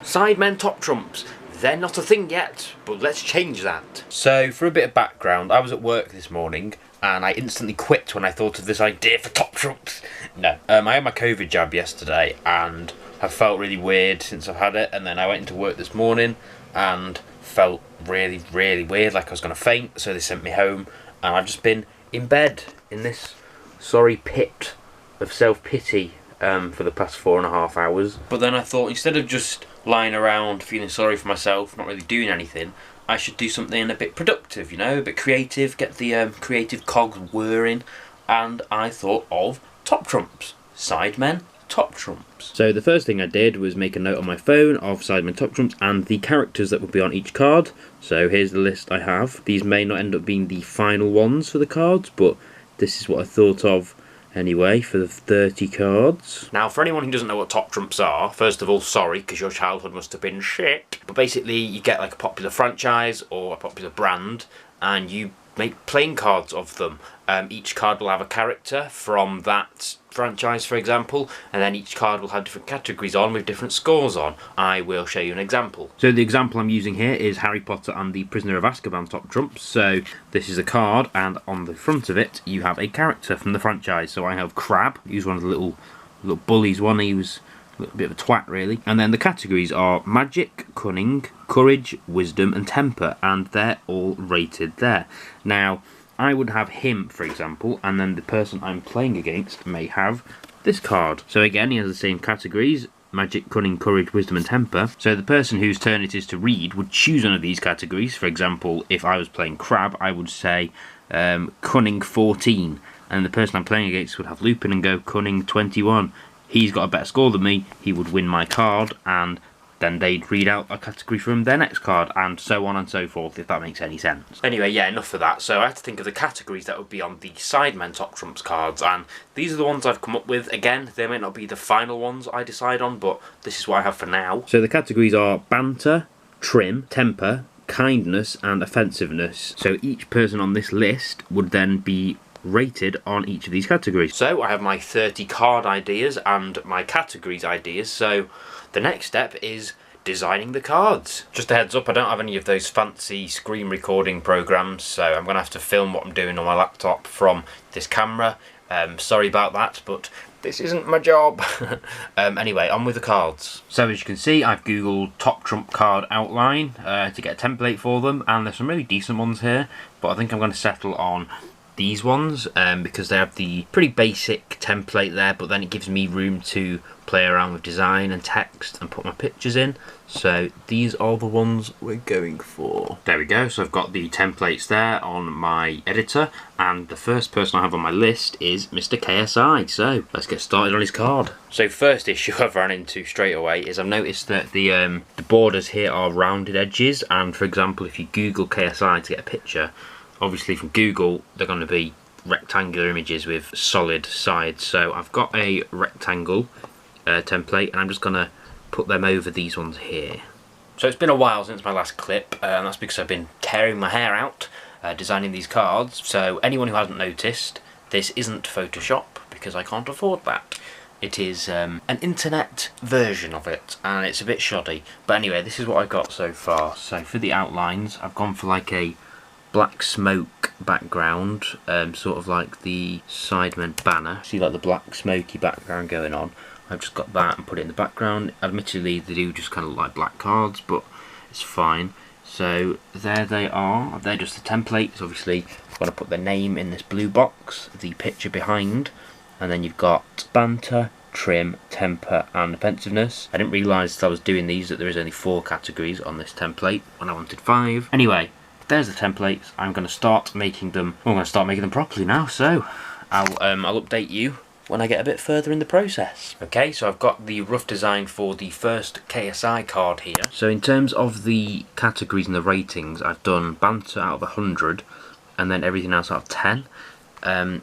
SIDEMEN Top Trumps. They're not a thing yet, but let's change that. So, for a bit of background, I was at work this morning and I instantly quit when I thought of this idea for Top Trumps. No, I had my COVID jab yesterday and have felt really weird since I've had it, and then I went into work this morning and felt really weird, like I was going to faint, so they sent me home and I've just been in bed in this sorry pit of self-pity for the past 4.5 hours. But then I thought, instead of just lying around feeling sorry for myself, not really doing anything, I should do something a bit productive, you know, a bit creative, get the creative cogs whirring, and I thought of Top Trumps. SIDEMEN Top Trumps. So the first thing I did was make a note on my phone of SIDEMEN Top Trumps and the characters that would be on each card. So here's the list I have. These may not end up being the final ones for the cards, but this is what I thought of anyway for the 30 cards. Now, for anyone who doesn't know what Top Trumps are, first of all, sorry, because your childhood must have been shit. But basically, you get like a popular franchise or a popular brand, and you make playing cards of them. Each card will have a character from that franchise, for example, and then each card will have different categories on with different scores on. I will show you an example. So the example I'm using here is Harry Potter and the Prisoner of Azkaban Top Trumps. So this is a card, and on the front of it you have a character from the franchise. So I have Crab. He's one of the little bullies one. He was a little bit of a twat, really. And then the categories are magic, cunning, courage, wisdom and temper, and they're all rated there. Now, I would have him, for example, and then the person I'm playing against may have this card. So again, he has the same categories: magic, cunning, courage, wisdom and temper. So the person whose turn it is to read would choose one of these categories. For example, if I was playing Crab, I would say cunning 14, and the person I'm playing against would have Lupin and go cunning 21. He's got a better score than me, he would win my card, and then they'd read out a category from their next card, and so on and so forth, if that makes any sense. Anyway, yeah, enough of that. So I had to think of the categories that would be on the SIDEMEN Top Trumps cards, and these are the ones I've come up with. Again, they may not be the final ones I decide on, but this is what I have for now. So the categories are banter, trim, temper, kindness and offensiveness. So each person on this list would then be rated on each of these categories. So I have my 30 card ideas and my categories ideas, so the next step is designing the cards. Just a heads up, I don't have any of those fancy screen recording programs, so I'm going to have to film what I'm doing on my laptop from this camera. Sorry about that, but this isn't my job. Anyway, on with the cards. So as you can see, I've googled Top Trump card outline to get a template for them, and there's some really decent ones here, but I think I'm going to settle on these ones because they have the pretty basic template there, but then it gives me room to play around with design and text and put my pictures in. So these are the ones we're going for. There we go, so I've got the templates there on my editor, and the first person I have on my list is Mr. KSI, so let's get started on his card. So first issue I've run into straight away is I've noticed that the borders here are rounded edges, and for example if you Google KSI to get a picture, obviously from Google they're going to be rectangular images with solid sides, so I've got a rectangle template and I'm just going to put them over these ones here. So it's been a while since my last clip, and that's because I've been tearing my hair out designing these cards. So anyone who hasn't noticed, this isn't Photoshop because I can't afford that. It is an internet version of it, and it's a bit shoddy. But anyway, this is what I've got so far. So for the outlines, I've gone for like a black smoke background, sort of like the SIDEMEN banner. See, like the black smoky background going on. I've just got that and put it in the background. Admittedly, they do just kind of look like black cards, but it's fine. So there they are. They're just the templates. Obviously, I'm going to put the name in this blue box, the picture behind, and then you've got banter, trim, temper and offensiveness. I didn't realise that I was doing these that there is only 4 categories on this template when I wanted 5. Anyway, there's the templates. I'm going to start making them. I'm going to start making them properly now. So I'll update you when I get a bit further in the process. Okay, so I've got the rough design for the first KSI card here. So in terms of the categories and the ratings, I've done banter out of 100 and then everything else out of 10.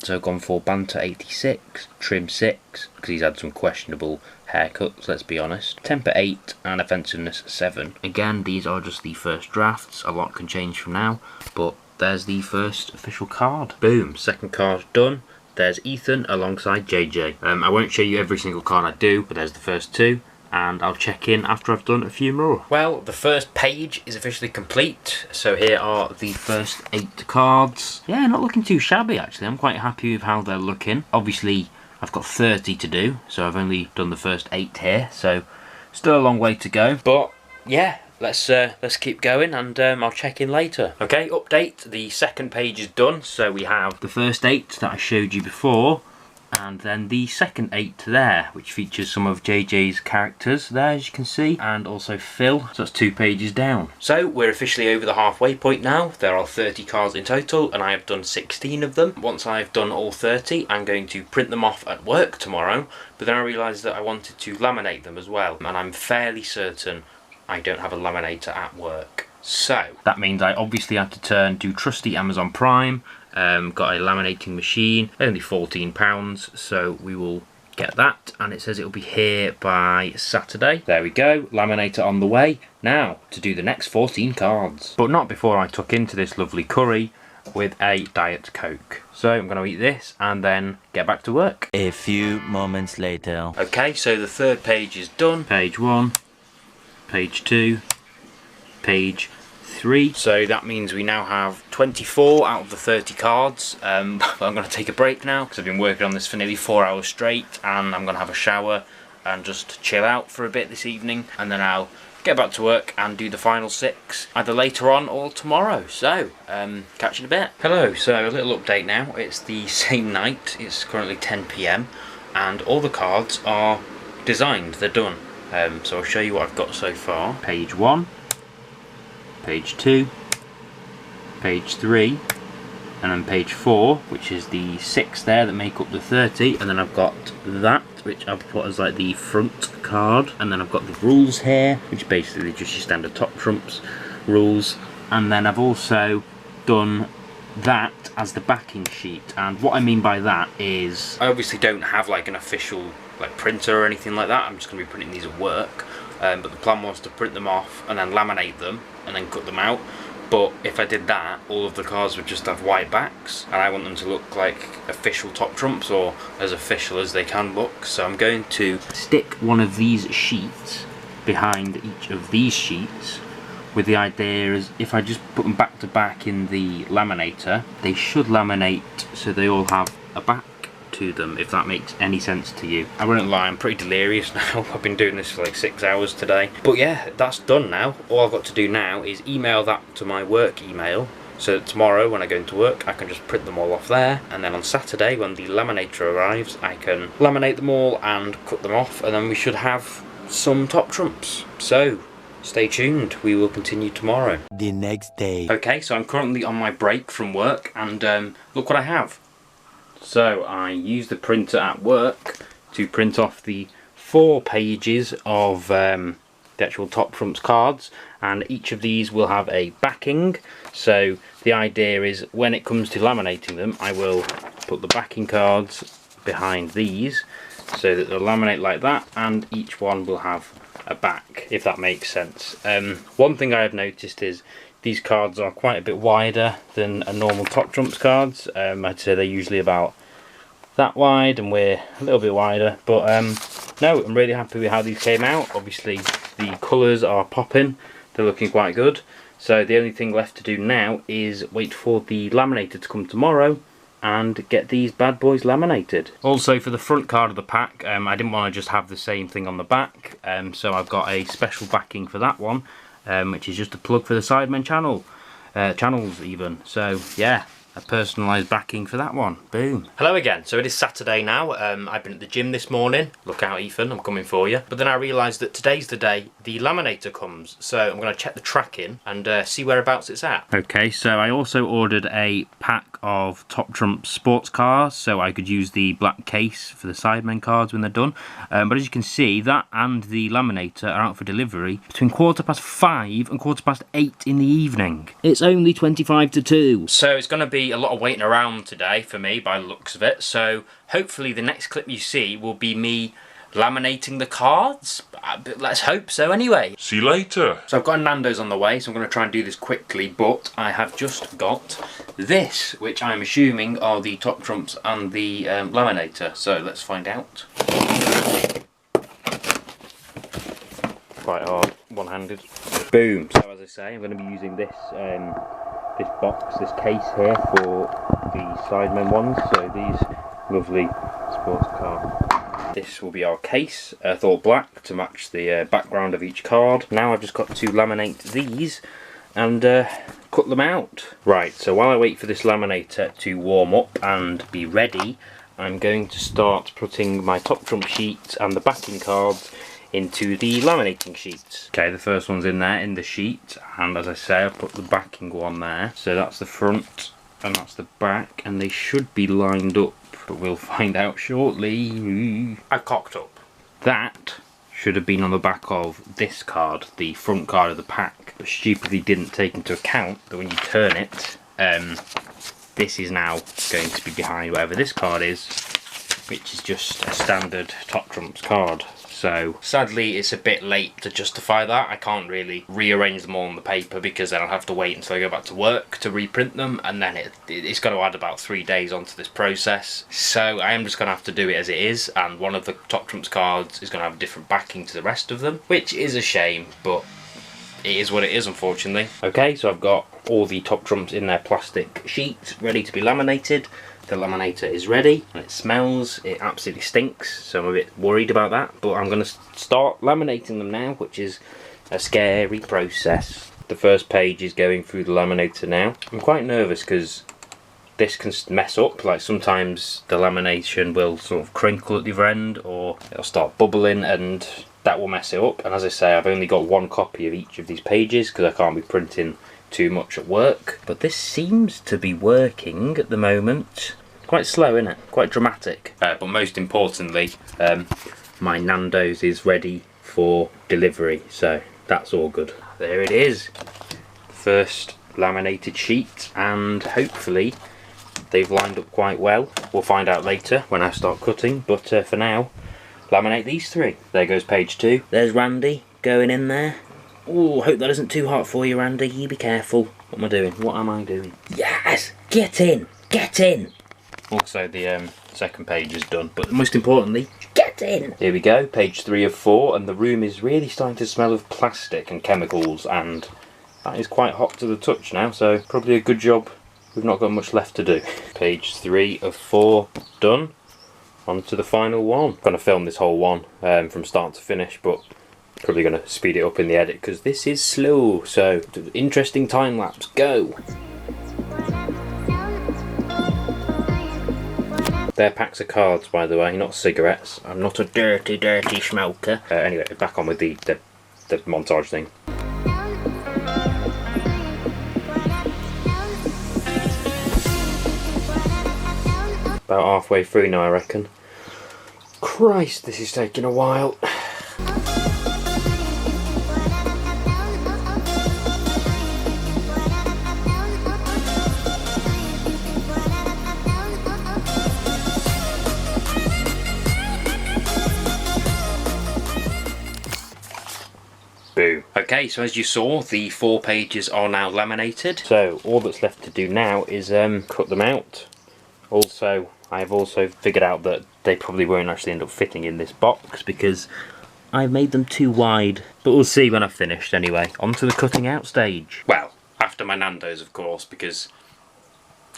So I've gone for banter 86, trim 6, because he's had some questionable haircuts, let's be honest. Temper 8 and offensiveness 7. Again, these are just the first drafts, a lot can change from now, but there's the first official card. Boom, second card done. There's Ethan alongside JJ. I won't show you every single card I do, but there's the first 2. and I'll check in after I've done a few more. Well, the first page is officially complete, so here are the first 8 cards. Yeah, not looking too shabby actually. I'm quite happy with how they're looking. Obviously I've got 30 to do, so I've only done the first 8 here, so still a long way to go, but yeah, let's keep going, and I'll check in later. Okay, update, the second page is done, so we have the first 8 that I showed you before, and then the second 8 there, which features some of JJ's characters there, as you can see, and also Phil, so that's 2 pages down. So we're officially over the halfway point now. There are 30 cards in total, and I have done 16 of them. Once I've done all 30, I'm going to print them off at work tomorrow, but then I realised that I wanted to laminate them as well, and I'm fairly certain I don't have a laminator at work. So that means I obviously have to turn to trusty Amazon Prime. Got a laminating machine, only £14, so we will get that, and it says it will be here by Saturday. There we go, laminator on the way. Now to do the next 14 cards, but not before I tuck into this lovely curry with a Diet Coke. So I'm going to eat this and then get back to work. A few moments later. Okay, so the third page is done. Page 1, page 2, page 3. So that means we now have 24 out of the 30 cards. I'm going to take a break now because I've been working on this for nearly 4 hours straight, and I'm going to have a shower and just chill out for a bit this evening, and then I'll get back to work and do the final 6 either later on or tomorrow. So catch you in a bit. Hello, so a little update now. It's the same night, it's currently 10 PM, and all the cards are designed, they're done. So I'll show you what I've got so far. Page 1, page 2, page 3, and then page 4, which is the 6 there that make up the 30, and then I've got that, which I've put as like the front card, and then I've got the rules here, which basically just your standard top trumps rules, and then I've also done that as the backing sheet. And what I mean by that is I obviously don't have like an official like printer or anything like that. I'm just going to be printing these at work, but the plan was to print them off and then laminate them and then cut them out. But if I did that, all of the cards would just have white backs, and I want them to look like official top trumps, or as official as they can look. So I'm going to stick one of these sheets behind each of these sheets, with the idea is if I just put them back to back in the laminator, they should laminate so they all have a back to them, if that makes any sense to you. I won't lie, I'm pretty delirious now. I've been doing this for like 6 hours today. But yeah, that's done now. All I've got to do now is email that to my work email, so that tomorrow when I go into work I can just print them all off there, and then on Saturday when the laminator arrives I can laminate them all and cut them off, and then we should have some top trumps. So stay tuned, we will continue tomorrow. The next day. Okay, so I'm currently on my break from work, and look what I have. So I use the printer at work to print off the 4 pages of the actual top trumps cards, and each of these will have a backing. So the idea is when it comes to laminating them, I will put the backing cards behind these so that they'll laminate like that, and each one will have a back, if that makes sense. One thing I have noticed is these cards are quite a bit wider than a normal top trumps cards. I'd say they're usually about that wide, and we're a little bit wider, but no, I'm really happy with how these came out. Obviously the colours are popping, they're looking quite good, so the only thing left to do now is wait for the laminator to come tomorrow and get these bad boys laminated. Also for the front card of the pack, I didn't want to just have the same thing on the back, so I've got a special backing for that one, which is just a plug for the Sidemen channels even. So yeah, a personalised backing for that one. Boom. Hello again. So it is Saturday now. I've been at the gym this morning. Look out, Ethan, I'm coming for you. But then I realised that today's the day the laminator comes. So I'm going to check the tracking and see whereabouts it's at. Okay, so I also ordered a pack of Top Trumps sports cars, so I could use the black case for the Sidemen cards when they're done. But as you can see, that and the laminator are out for delivery between 5:15 and 8:15 in the evening. It's only 25 to 2. So it's going to be a lot of waiting around today for me by the looks of it. So hopefully the next clip you see will be me laminating the cards. Let's hope so anyway. See you later. So I've got a Nando's on the way, so I'm going to try and do this quickly, but I have just got this, which I'm assuming are the Top Trumps and the laminator. So let's find out. quite hard, one-handed. Boom. So as I say, I'm going to be using this this box, this case here for the SIDEMEN ones. So these lovely sports car. This will be our case, Thought black to match the background of each card. Now I've just got to laminate these and cut them out. Right, so while I wait for this laminator to warm up and be ready, I'm going to start putting my top trump sheets and the backing cards into the laminating sheets. Okay, the first one's in there, in the sheet, and as I say, I've put the backing one there. So that's the front and that's the back, and they should be lined up, but we'll find out shortly. I cocked up. That should have been on the back of this card, the front card of the pack, but stupidly didn't take into account that when you turn it, this is now going to be behind whatever this card is, which is just a standard Top Trumps card. So sadly it's a bit late to justify that. I can't really rearrange them all on the paper because then I'll have to wait until I go back to work to reprint them, and then it's going to add about 3 days onto this process. So I am just going to have to do it as it is, and one of the Top Trumps cards is going to have a different backing to the rest of them, which is a shame, but it is what it is, unfortunately. Okay, so I've got all the Top Trumps in their plastic sheet ready to be laminated. The laminator is ready and it smells, it absolutely stinks, so I'm a bit worried about that, but I'm going to start laminating them now, which is a scary process. The first page is going through the laminator now. I'm quite nervous because this can mess up, like sometimes the lamination will sort of crinkle at the other end, or it'll start bubbling and that will mess it up. And as I say, I've only got one copy of each of these pages because I can't be printing too much at work, but this seems to be working at the moment. Quite slow, isn't it? Quite dramatic. But most importantly, my Nando's is ready for delivery, so that's all good. There it is, first laminated sheet, and hopefully they've lined up quite well. We'll find out later when I start cutting, but for now, laminate these three. There goes page 2. There's Randy going in there. Oh, hope that isn't too hot for you, Randy. You be careful. What am I doing? What am I doing? Yes! Get in! Get in! Also, the second page is done, but most importantly, get in! Here we go, page 3 of 4, and the room is really starting to smell of plastic and chemicals, and that is quite hot to the touch now, so probably a good job we've not got much left to do. Page 3 of 4 done. On to the final one. I'm going to film this whole one from start to finish, but probably going to speed it up in the edit because this is slow. So interesting time lapse, go. They're packs of cards, by the way, not cigarettes. I'm not a dirty smoker. Anyway, back on with the montage thing. About halfway through now, I reckon. Christ, this is taking a while. Boom. Okay, so as you saw, the 4 pages are now laminated. So all that's left to do now is cut them out. Also, I've also figured out that they probably won't actually end up fitting in this box because I've made them too wide. But we'll see when I've finished anyway. On to the cutting out stage. Well, after my Nando's, of course, because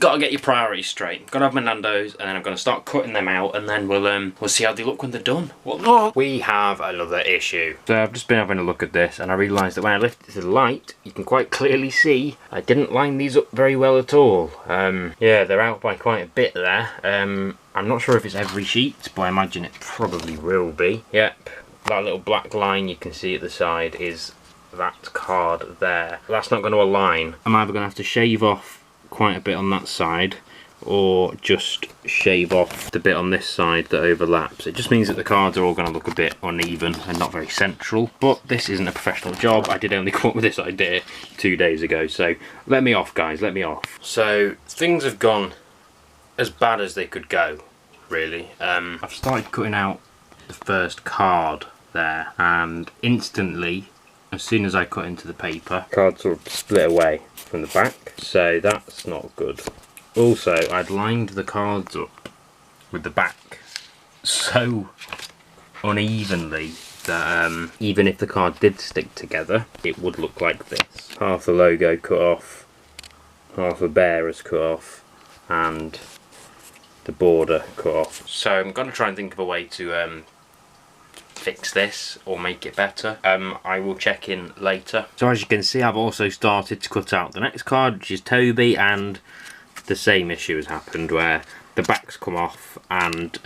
gotta get your priorities straight. Gotta have my Nando's, and then I'm gonna start cutting them out, and then we'll see how they look when they're done. What? We have another issue. So I've just been having a look at this, and I realised that when I lift it to the light, you can quite clearly see I didn't line these up very well at all. Yeah, they're out by quite a bit there. I'm not sure if it's every sheet, but I imagine it probably will be. Yep, that little black line you can see at the side is that card there. That's not going to align. I'm either going to have to shave off quite a bit on that side or just shave off the bit on this side that overlaps. It just means that the cards are all going to look a bit uneven and not very central, but this isn't a professional job. I did only come up with this idea 2 days ago, so let me off, guys, let me off. So things have gone as bad as they could go, really. I've started cutting out the first card there, and instantly, as soon as I cut into the paper, cards sort of split away from the back, so that's not good. Also, I'd lined the cards up with the back so unevenly that even if the card did stick together, it would look like this. Half the logo cut off, half the bear is cut off, and the border cut off. So I'm going to try and think of a way to fix this or make it better. I will check in later. So as you can see, I've also started to cut out the next card, which is Toby, and the same issue has happened where the back's come off and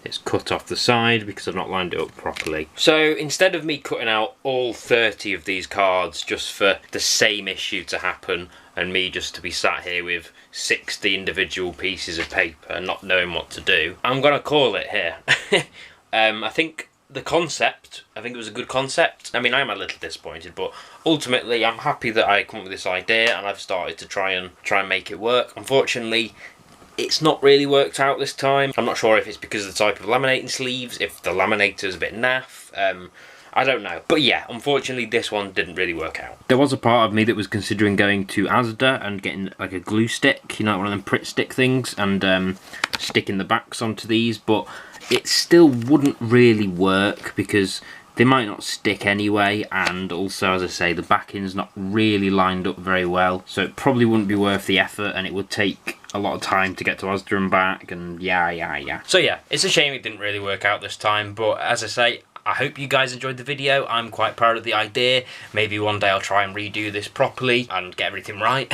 it's cut off the side because I've not lined it up properly. So instead of me cutting out all 30 of these cards just for the same issue to happen and me just to be sat here with 60 individual pieces of paper not knowing what to do, I'm gonna call it here. I think the concept, I think it was a good concept. I mean, I'm a little disappointed, but ultimately I'm happy that I come up with this idea and I've started to try and make it work. Unfortunately, it's not really worked out this time. I'm not sure if it's because of the type of laminating sleeves, if the laminator's a bit naff, I don't know. But yeah, unfortunately this one didn't really work out. There was a part of me that was considering going to Asda and getting like a glue stick, you know, one of them Pritt stick things, and sticking the backs onto these, but it still wouldn't really work because they might not stick anyway, and also, as I say, the backing's not really lined up very well, so it probably wouldn't be worth the effort, and it would take a lot of time to get to Asda and back, and yeah. So yeah, it's a shame it didn't really work out this time, but as I say, I hope you guys enjoyed the video. I'm quite proud of the idea. Maybe one day I'll try and redo this properly and get everything right.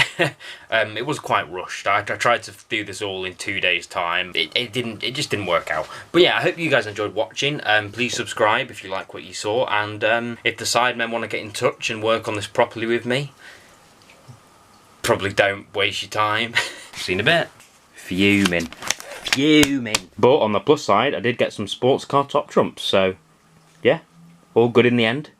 It was quite rushed. I tried to do this all in 2 days' time. It just didn't work out. But yeah, I hope you guys enjoyed watching. Please subscribe if you like what you saw, and if the Sidemen want to get in touch and work on this properly with me, probably don't waste your time. See you in a bit. Fuming. But on the plus side, I did get some sports car top trumps, so yeah, all good in the end.